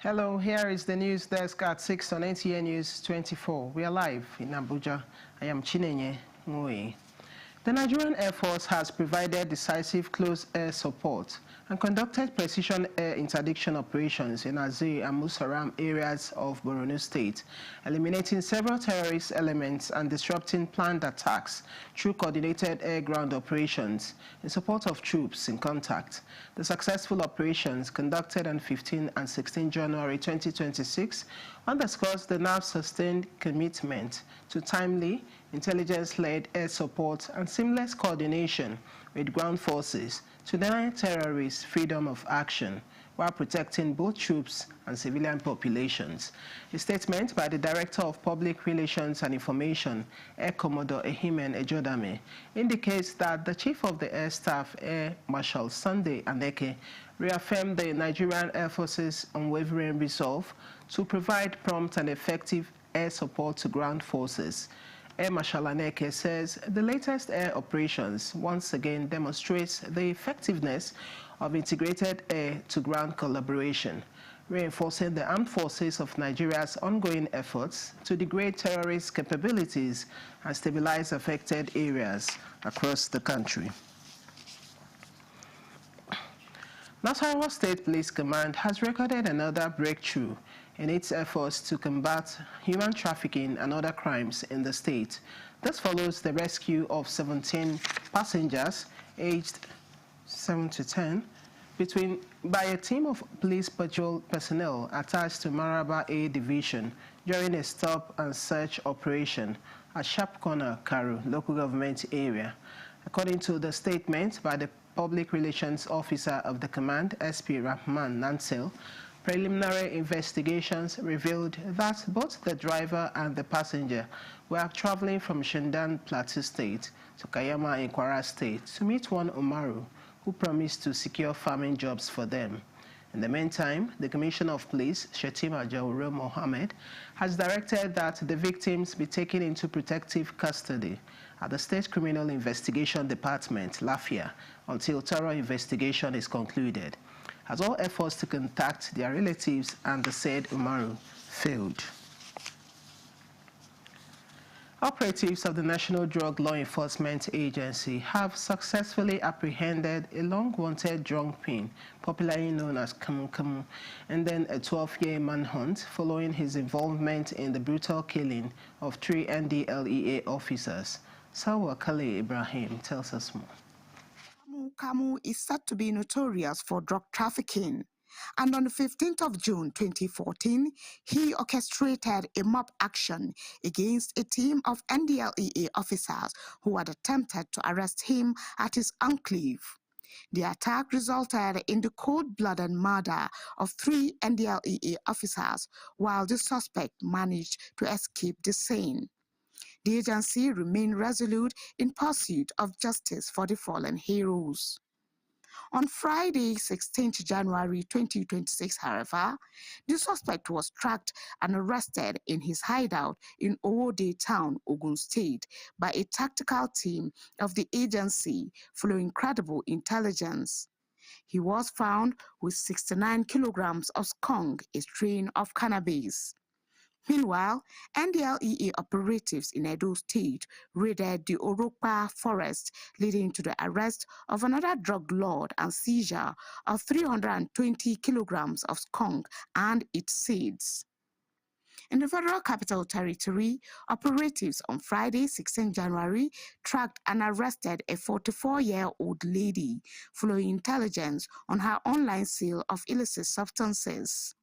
Hello, here is the news desk at 6 on NTN News 24. We are live in Abuja. I am Chinenye Ngui. The Nigerian Air Force has provided decisive close air support and conducted precision air interdiction operations in Azir and Musaram areas of Borno State, eliminating several terrorist elements and disrupting planned attacks through coordinated air-ground operations in support of troops in contact. The successful operations conducted on 15 and 16 January 2026 underscores the now sustained commitment to timely, intelligence-led air support and seamless coordination with ground forces to deny terrorists freedom of action while protecting both troops and civilian populations. A statement by the Director of Public Relations and Information, Air Commodore Ehimen Ejodame, indicates that the Chief of the Air Staff, Air Marshal Sunday Aneke, reaffirmed the Nigerian Air Force's unwavering resolve to provide prompt and effective air support to ground forces. Air Marshal Aneke says the latest air operations once again demonstrates the effectiveness of integrated air-to-ground collaboration, reinforcing the armed forces of Nigeria's ongoing efforts to degrade terrorist capabilities and stabilize affected areas across the country. Nasarawa State Police Command has recorded another breakthrough in its efforts to combat human trafficking and other crimes in the state. This follows the rescue of 17 passengers aged 7 to 10 by a team of police patrol personnel attached to Maraba A Division during a stop and search operation at Sharp Corner, Karu, local government area. According to the statement by the Public Relations Officer of the Command, SP Rahman Nansel, preliminary investigations revealed that both the driver and the passenger were traveling from Shendan Plateau State to Kayama in Kwara State to meet one Umaru, who promised to secure farming jobs for them. In the meantime, the Commissioner of Police, Shetima Jauro Mohammed, has directed that the victims be taken into protective custody at the State Criminal Investigation Department, Lafia, until thorough investigation is concluded, as all efforts to contact their relatives and the said Umaru failed. Operatives of the National Drug Law Enforcement Agency have successfully apprehended a long-wanted drug pin, popularly known as Kamu Kamu, and then a 12-year manhunt following his involvement in the brutal killing of 3 NDLEA officers. Salwa Kale Ibrahim tells us more. Kamu Kamu is said to be notorious for drug trafficking, and on the 15th of June 2014, he orchestrated a mob action against a team of NDLEA officers who had attempted to arrest him at his enclave. The attack resulted in the cold-blooded murder of 3 NDLEA officers, while the suspect managed to escape the scene. The agency remained resolute in pursuit of justice for the fallen heroes. On Friday, 16th January 2026, however, the suspect was tracked and arrested in his hideout in Owode Town, Ogun State, by a tactical team of the agency following credible intelligence. He was found with 69 kilograms of skunk, a strain of cannabis. Meanwhile, NDLEA operatives in Edo State raided the Orokpa forest, leading to the arrest of another drug lord and seizure of 320 kilograms of skunk and its seeds. In the Federal Capital Territory, operatives on Friday, 16 January, tracked and arrested a 44-year-old lady following intelligence on her online sale of illicit substances.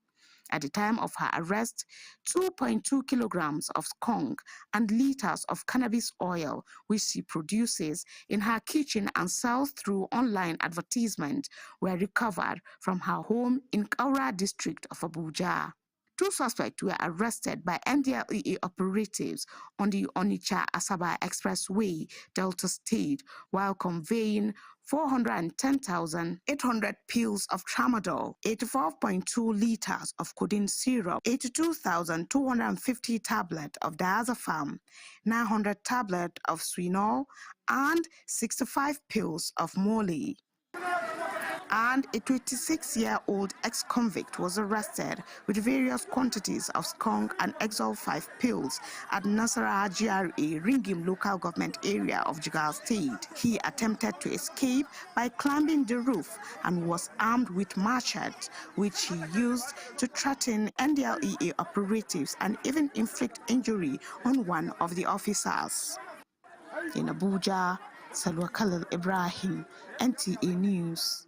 At the time of her arrest, 2.2 kilograms of skunk and liters of cannabis oil, which she produces in her kitchen and sells through online advertisement, were recovered from her home in Kaura district of Abuja. 2 suspects were arrested by NDLEA operatives on the Onitsha-Asaba Expressway, Delta State, while conveying 410,800 pills of tramadol, 84.2 liters of codeine syrup, 82,250 tablets of diazepam, 900 tablets of Swinol, and 65 pills of Molly. And a 26-year-old ex-convict was arrested with various quantities of skunk and Exol 5 pills at Nasarawa GRA Ringim local government area of Jigawa State. He attempted to escape by climbing the roof and was armed with machetes, which he used to threaten NDLEA operatives and even inflict injury on one of the officers. In Abuja, Salwa Khalil Ibrahim, NTA News.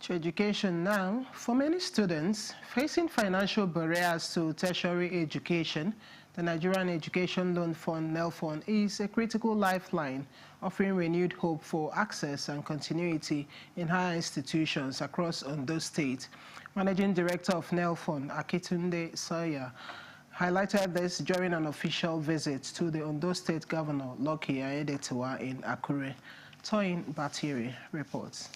To education now. For many students facing financial barriers to tertiary education, the Nigerian Education Loan Fund (NELFund) is a critical lifeline, offering renewed hope for access and continuity in higher institutions across Ondo State. Managing Director of NELFund, Akitunde Sawyer, highlighted this during an official visit to the Ondo State Governor, Lucky Aiyedatiwa, in Akure. Toyin Batiri reports.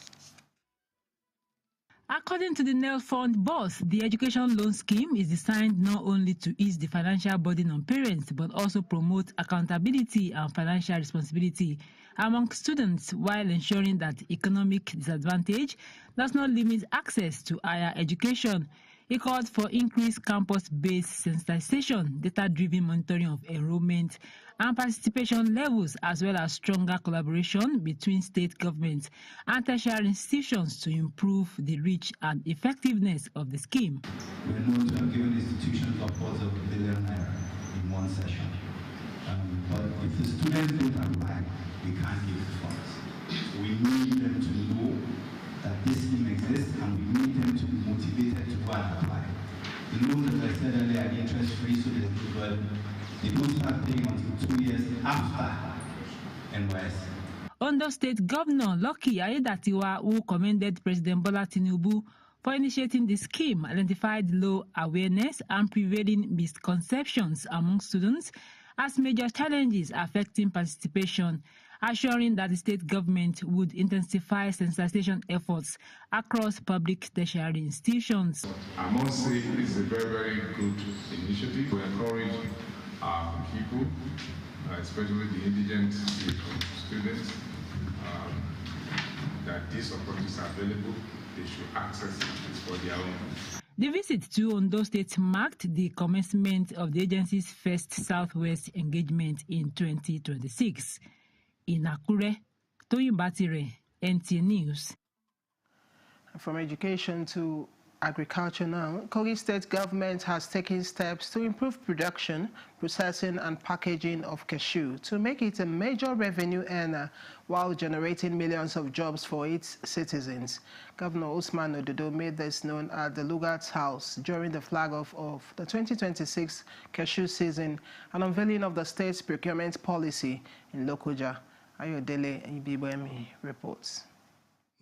According to the NELFund boss, the education loan scheme is designed not only to ease the financial burden on parents, but also promote accountability and financial responsibility among students while ensuring that economic disadvantage does not limit access to higher education. He called for increased campus-based sensitization, data-driven monitoring of enrollment and participation levels, as well as stronger collaboration between state governments and tertiary institutions to improve the reach and effectiveness of the scheme. We know to have given institutions upwards of R1 billion in one session. But if the students don't apply, we can't give the funds. We need them to know that this scheme exists, and we need them to be motivated to go and apply. The loans, as I said earlier, are interest-free, so they don't start paying until 2 years after NYSC. Ondo State Governor Lucky Aiyedatiwa, who commended President Bola Tinubu for initiating the scheme, identified low awareness and prevailing misconceptions among students as major challenges affecting participation, assuring that the state government would intensify sensitization efforts across public tertiary institutions. I must say this is a very, very good initiative to encourage people, especially the indigent students, that these opportunities are available. They should access it for their own. The visit to Ondo State marked the commencement of the agency's first Southwest engagement in 2026. In Akure, Toyin Batire, NTA News. From education to agriculture now, Kogi State government has taken steps to improve production, processing and packaging of cashew to make it a major revenue earner while generating millions of jobs for its citizens. Governor Usman Ododo made this known at the Lugart's house during the flag-off of the 2026 cashew season and unveiling of the state's procurement policy in Lokoja. Ayodele Ibibwemi reports.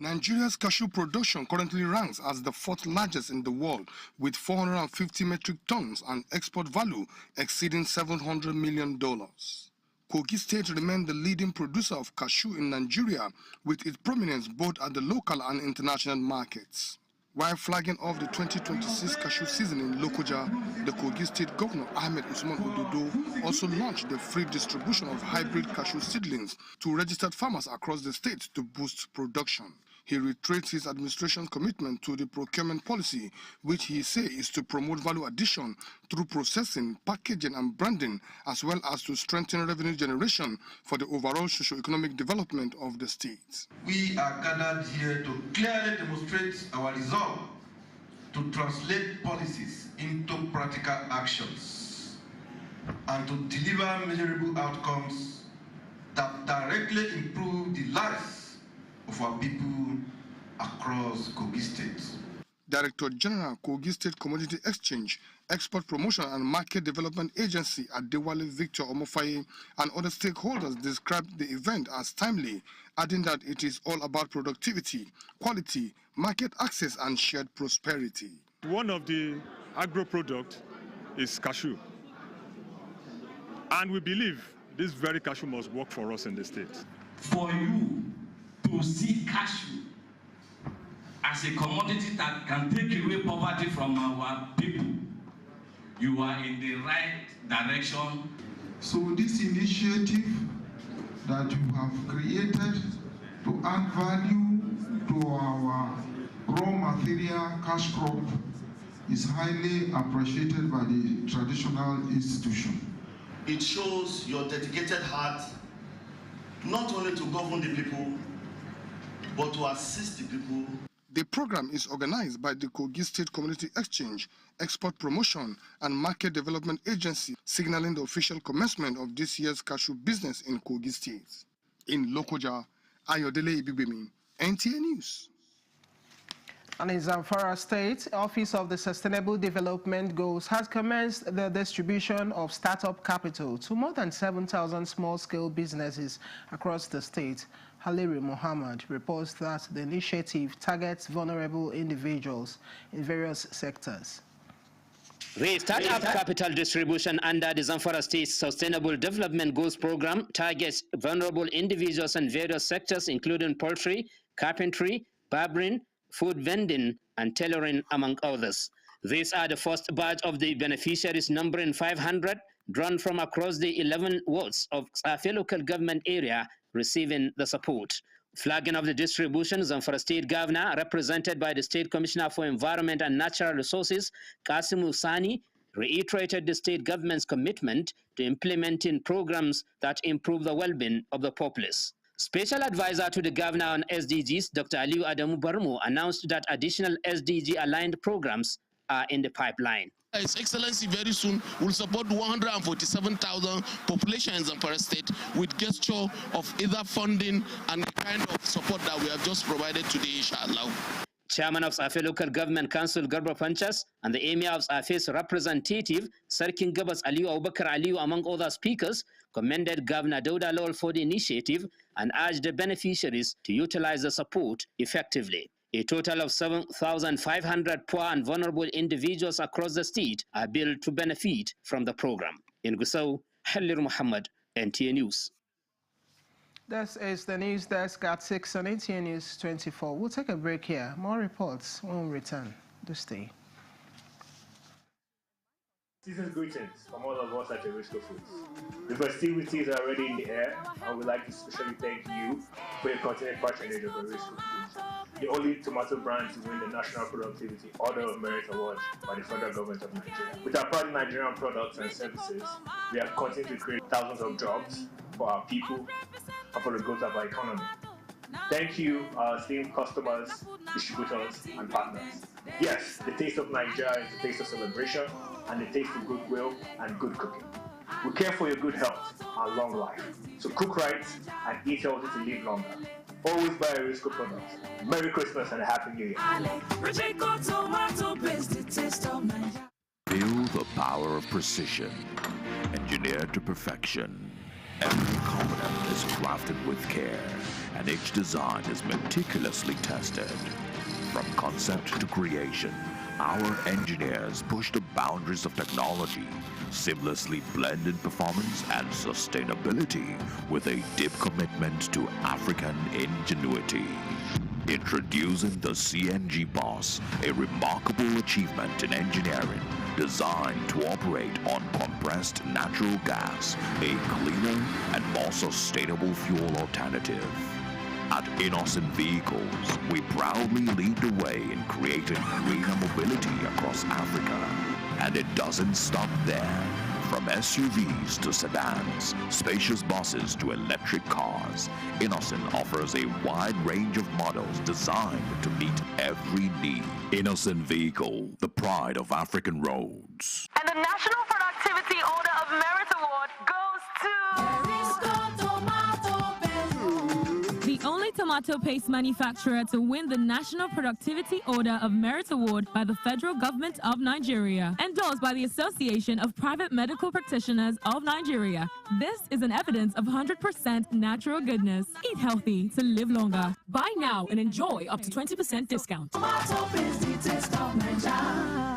Nigeria's cashew production currently ranks as the 4th largest in the world, with 450 metric tons and export value exceeding $700 million. Kogi State remained the leading producer of cashew in Nigeria, with its prominence both at the local and international markets. While flagging off the 2026 cashew season in Lokoja, the Kogi State Governor Ahmed Usman Ododo also launched the free distribution of hybrid cashew seedlings to registered farmers across the state to boost production. He reiterates his administration's commitment to the procurement policy, which he says is to promote value addition through processing, packaging and branding, as well as to strengthen revenue generation for the overall socio-economic development of the state. We are gathered here to clearly demonstrate our resolve to translate policies into practical actions and to deliver measurable outcomes that directly improve the lives of our people across Kogi State. Director General, Kogi State Commodity Exchange, Export Promotion and Market Development Agency Adewale Victor Omofaye and other stakeholders described the event as timely, adding that it is all about productivity, quality, market access and shared prosperity. One of the agro products is cashew. And we believe this very cashew must work for us in the state. For you to see cashew as a commodity that can take away poverty from our people, you are in the right direction. So this initiative that you have created to add value to our raw material cash crop is highly appreciated by the traditional institution. It shows your dedicated heart not only to govern the people, but to assist the people. The program is organized by the Kogi State Community Exchange, Export Promotion and Market Development Agency, signaling the official commencement of this year's cashew business in Kogi State. In Lokoja, Ayodele Ibigbemi, NTA News. And in Zamfara State, Office of the Sustainable Development Goals has commenced the distribution of startup capital to more than 7,000 small-scale businesses across the state. Haliri Mohammed reports that the initiative targets vulnerable individuals in various sectors. The startup capital distribution under the Zamfara State Sustainable Development Goals program targets vulnerable individuals in various sectors, including poultry, carpentry, barbering, food vending, and tailoring, among others. These are the first batch of the beneficiaries, numbering 500, drawn from across the 11 wards of Safi local government area, receiving the support. Flagging of the distribution, Zamfara State Governor, represented by the State Commissioner for Environment and Natural Resources, Kasim Usani, reiterated the state government's commitment to implementing programs that improve the well-being of the populace. Special Advisor to the Governor on SDGs, Dr. Aliu Adamu Barmu, announced that additional SDG-aligned programs are in the pipeline. His Excellency very soon will support 147,000 population in Zamfara State with gesture of either funding and the kind of support that we have just provided today, inshallah. Chairman of Safi Local Government Council, Garba Panchas, and the Emir of Safi's representative, Sarkin Gabas Aliu Abubakar Aliu, among other speakers, commended Governor Dauda Lawal for the initiative and urged the beneficiaries to utilize the support effectively. A total of 7,500 poor and vulnerable individuals across the state are billed to benefit from the program. In Gusau, Halir Muhammad, NTA News. This is the news desk at 6 on NTA News 24. We'll take a break here. More reports when we return. Do stay. Season's greetings from all of us at Erisco Foods. The festivities are already in the air, and we'd like to especially thank you for your continued patronage of Erisco Foods, the only tomato brand to win the National Productivity Order of Merit Award by the Federal Government of Nigeria. With our proud Nigerian products and services, we have continued to create thousands of jobs for our people and for the growth of our economy. Thank you, our esteemed customers, distributors, and partners. Yes, the taste of Nigeria is the taste of celebration and the taste of goodwill and good cooking. We care for your good health and long life. So cook right and eat healthy to live longer. Always buy Erisco products. Merry Christmas and a Happy New Year. Feel the power of precision, engineered to perfection. Every component is crafted with care, and each design is meticulously tested. From concept to creation, our engineers push the boundaries of technology, seamlessly blending performance and sustainability with a deep commitment to African ingenuity. Introducing the CNG Boss, a remarkable achievement in engineering designed to operate on compressed natural gas, a cleaner and more sustainable fuel alternative. At Innocent Vehicles, we proudly lead the way in creating greener mobility across Africa. And it doesn't stop there. From SUVs to sedans, spacious buses to electric cars, Innocent offers a wide range of models designed to meet every need. Innocent Vehicle, the pride of African roads. And the National Productivity Order of Merit Award goes to... The only tomato paste manufacturer to win the National Productivity Order of Merit Award by the Federal Government of Nigeria, endorsed by the Association of Private Medical Practitioners of Nigeria. This is an evidence of 100% natural goodness. Eat healthy to live longer. Buy now and enjoy up to 20% discount. Tomato paste, the taste of Nigeria.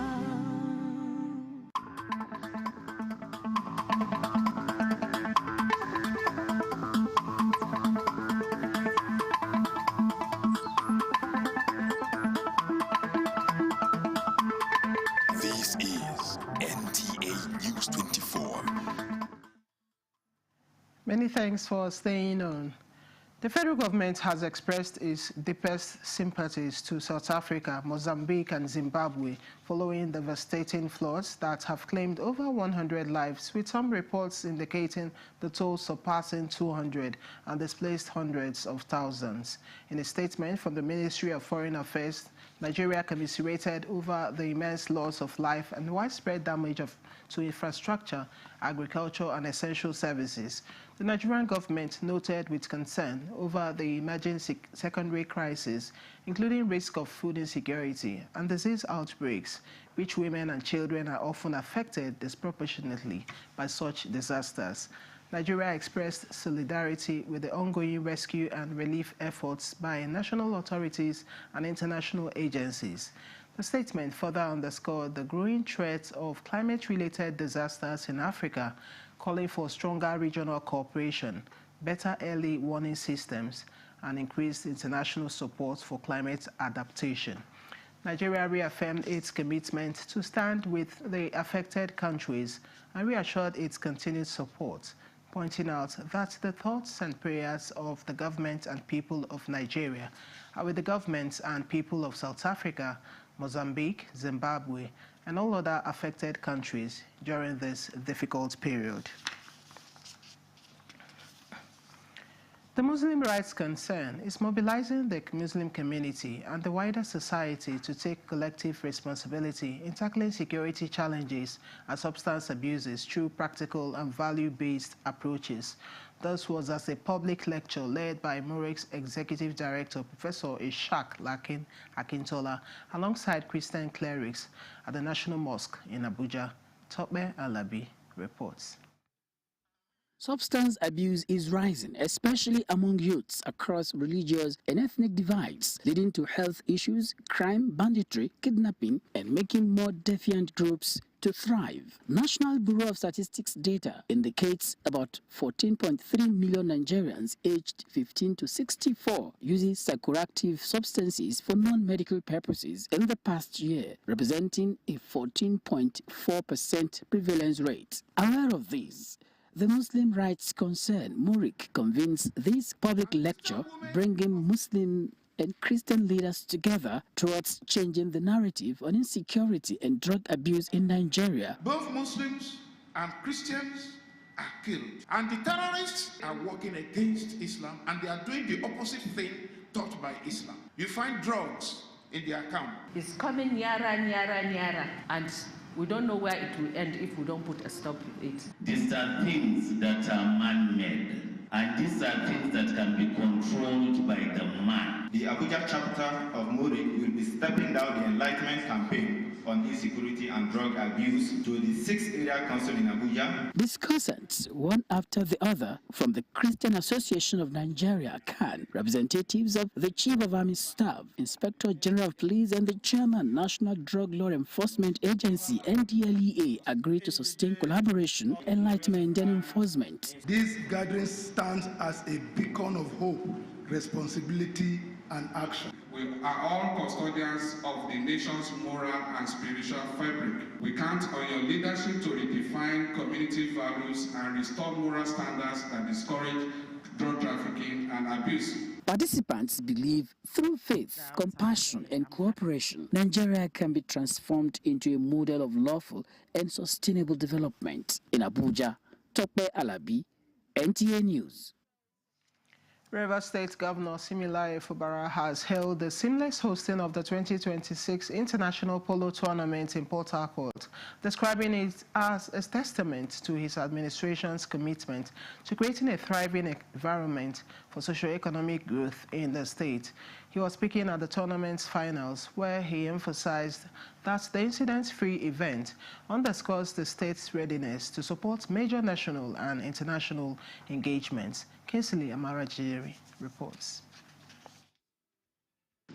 This is NTA News 24. Many thanks for staying on. The federal government has expressed its deepest sympathies to South Africa, Mozambique and Zimbabwe following devastating floods that have claimed over 100 lives, with some reports indicating the toll surpassing 200 and displaced hundreds of thousands. In a statement from the Ministry of Foreign Affairs, Nigeria commiserated over the immense loss of life and widespread damage to infrastructure, agriculture and essential services. The Nigerian government noted with concern over the emerging secondary crisis, including risk of food insecurity and disease outbreaks, which women and children are often affected disproportionately by such disasters. Nigeria expressed solidarity with the ongoing rescue and relief efforts by national authorities and international agencies. The statement further underscored the growing threat of climate-related disasters in Africa, calling for stronger regional cooperation, better early warning systems, and increased international support for climate adaptation. Nigeria reaffirmed its commitment to stand with the affected countries and reassured its continued support, pointing out that the thoughts and prayers of the government and people of Nigeria are with the governments and people of South Africa, Mozambique, Zimbabwe, and all other affected countries during this difficult period. The Muslim Rights Concern is mobilizing the Muslim community and the wider society to take collective responsibility in tackling security challenges and substance abuses through practical and value-based approaches. This was as a public lecture led by MURIC's Executive Director, Professor Ishaq Lakin Akintola, alongside Christian clerics at the National Mosque in Abuja. Tope Alabi reports. Substance abuse is rising, especially among youths across religious and ethnic divides, leading to health issues, crime, banditry, kidnapping, and making more defiant groups to thrive. National Bureau of Statistics data indicates about 14.3 million Nigerians aged 15 to 64 uses psychoactive substances for non-medical purposes in the past year, representing a 14.4% prevalence rate. Aware of this, the Muslim Rights Concern, MURIC, convenes this public lecture, bringing Muslim and Christian leaders together towards changing the narrative on insecurity and drug abuse in Nigeria. Both Muslims and Christians are killed, and the terrorists are working against Islam, and they are doing the opposite thing taught by Islam. You find drugs in their account. It's coming nearer, and we don't know where it will end if we don't put a stop to it. These are things that are man-made, and these are things that can be controlled by the man. The Abuja chapter of MURIC will be stepping down the Enlightenment campaign on insecurity and drug abuse to the 6th Area Council in Abuja. Discussants, one after the other, from the Christian Association of Nigeria, CAN, representatives of the Chief of Army Staff, Inspector General of Police, and the Chairman, National Drug Law Enforcement Agency, NDLEA, agreed to sustain collaboration, enlightenment, and enforcement. This gathering stands as a beacon of hope, responsibility, and action. We are all custodians of the nation's moral and spiritual fabric. We count on your leadership to redefine community values and restore moral standards that discourage drug trafficking and abuse. Participants believe through faith, compassion, and cooperation, Nigeria can be transformed into a model of lawful and sustainable development. In Abuja, Tope Alabi, NTA News. Rivers State Governor Similaye Fubara has held the seamless hosting of the 2026 International Polo Tournament in Port Harcourt, describing it as a testament to his administration's commitment to creating a thriving environment for socio-economic growth in the state. He was speaking at the tournament's finals, where he emphasized that the incident-free event underscores the state's readiness to support major national and international engagements. Kinsley Amarajiri reports.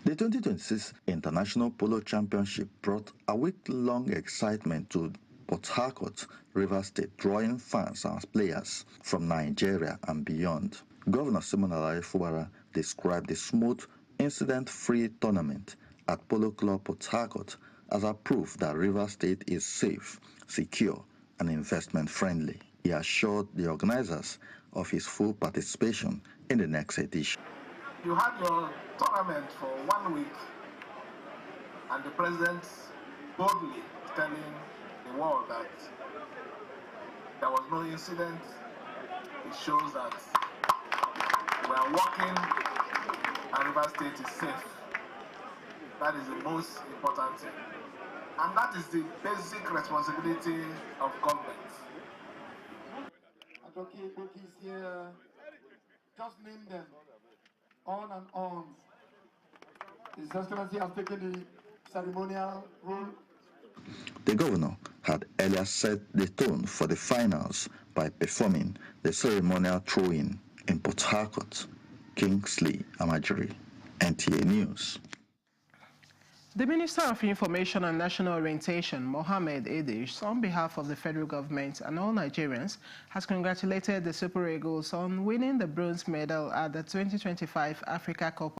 The 2026 International Polo Championship brought a week-long excitement to Port Harcourt, Rivers State, drawing fans and players from Nigeria and beyond. Governor Similaye Fubara described the smooth, incident-free tournament at Polo Club Port Harcourt as a proof that Rivers State is safe, secure, and investment-friendly. He assured the organizers of his full participation in the next edition. You had your tournament for 1 week, and the president boldly telling the world that there was no incident. It shows that we are working and Rivers State is safe. That is the most important thing. And that is the basic responsibility of government. Advocate is here. Just name them. On and on. His Excellency has taken the ceremonial role. The governor had earlier set the tone for the finals by performing the ceremonial throw-in in Port Harcourt. Kingsley Amajiri, NTA News. The Minister of Information and National Orientation, Mohammed Idris, on behalf of the federal government and all Nigerians, has congratulated the Super Eagles on winning the bronze medal at the 2025 Africa Cup